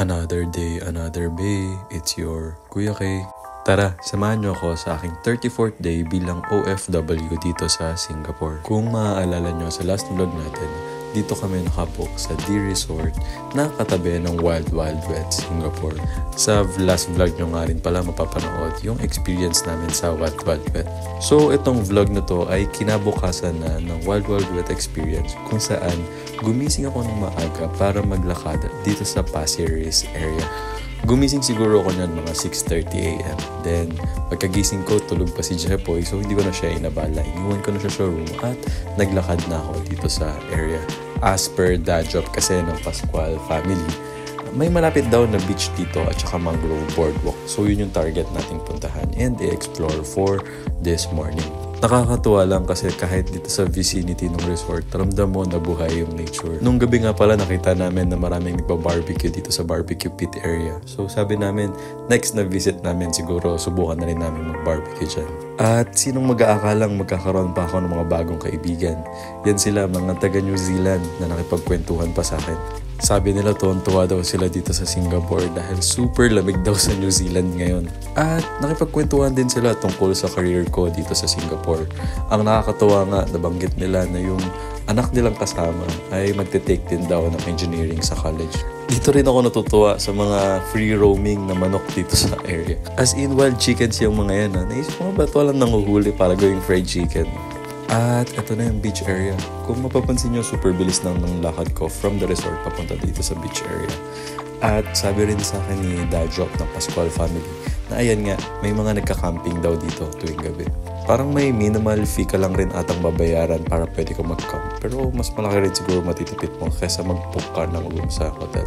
Another day, another bay. It's your Kuya K. Tara, samahan niyo ako sa aking 34th day bilang OFW dito sa Singapore. Kung maaalala niyo sa last vlog natin, dito kami nakabook sa D Resort na katabi ng Wild Wild Wet, Singapore. Sa last vlog nyo nga rin pala mapapanood yung experience namin sa Wild Wild Wet. So itong vlog na to ay kinabukasan na ng Wild Wild Wet experience kung saan gumising ako ng maaga para maglakad dito sa Pasir Ris area. Gumising siguro ako niyan mga 6:30 AM. Then, pagkagising ko, tulog pa si Jepoy. So, hindi ko na siya inabala. Iniwan ko na siya sa room at naglakad na ako dito sa area. As per dad job kasi ng Pascual family, may malapit daw na beach dito at saka mangrove boardwalk. So, yun yung target nating puntahan and i-explore for this morning. Nakakatuwa lang kasi kahit dito sa vicinity ng resort, ramdam mo na buhay yung nature. Nung gabi nga pala nakita namin na maraming nagpa-barbecue dito sa barbecue pit area. So sabi namin, next na visit namin siguro subukan na rin namin mag-barbecue dyan. At sinong mag-aakalang magkakaroon pa ako ng mga bagong kaibigan? Yan sila, mga taga New Zealand na nakipagkwentuhan pa sa akin. Sabi nila tuwan-tuwa daw sila dito sa Singapore dahil super lamig daw sa New Zealand ngayon. At nakipagkwentuhan din sila tungkol sa career ko dito sa Singapore. Ang nakakatuwa nga, nabanggit nila na yung anak nilang kasama ay magte-take din daw ng engineering sa college. Dito rin ako natutuwa sa mga free roaming na manok dito sa area. As in, wild chickens yung mga yan. Naisip ko ba ito walang nanguhuli para gawing fried chicken? At ito na yung beach area. Kung mapapansin nyo, super bilis ng lakad ko from the resort papunta dito sa beach area. At sabi rin sa akin ni Dad Job ng Pascual family na ayan nga, may mga nagka-camping daw dito tuwing gabi. Parang may minimal fee ka lang rin atang babayaran para pwede ka mag-camp. Pero mas malaki rin siguro matitipid mo kaysa mag-book ka ng room sa hotel.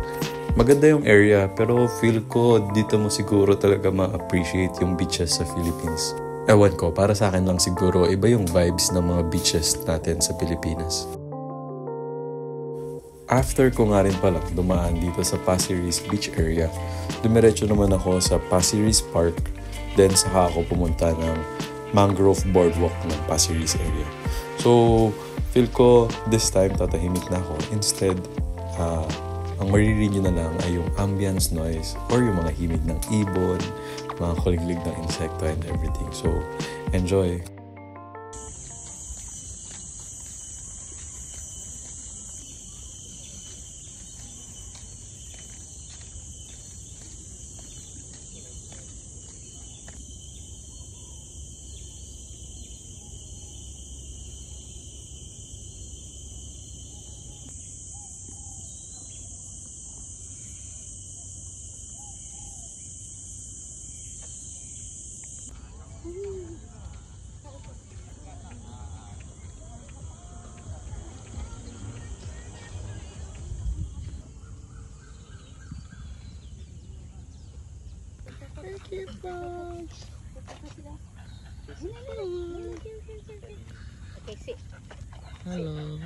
Maganda yung area pero feel ko dito mo siguro talaga ma-appreciate yung beaches sa Philippines. Ewan ko, para sa akin lang siguro iba yung vibes ng mga beaches natin sa Pilipinas. After ko nga rin palang dumaan dito sa Pasir Ris Beach area, dumiretso naman ako sa Pasir Ris Park, then saka ako pumunta ng mangrove boardwalk ng Pasir Ris area. So, feel ko this time tatahimik na ako. Instead, ang maririnig nyo na lang ay yung ambience noise or yung mga himig ng ibon, mga kuliglig ng insekto and everything. So, enjoy! Thank you, folks. Okay, sit. Hello.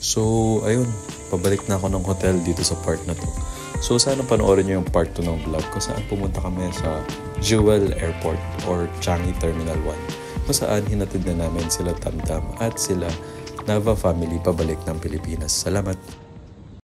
So, ayun, pabalik na ako ng hotel dito sa part na to. So, sana panoorin nyo yung part 2 ng vlog ko saan pumunta kami sa Jewel Airport or Changi Terminal 1 kung saan hinatid na namin sila Tamtam at sila Nava family pabalik ng Pilipinas. Salamat!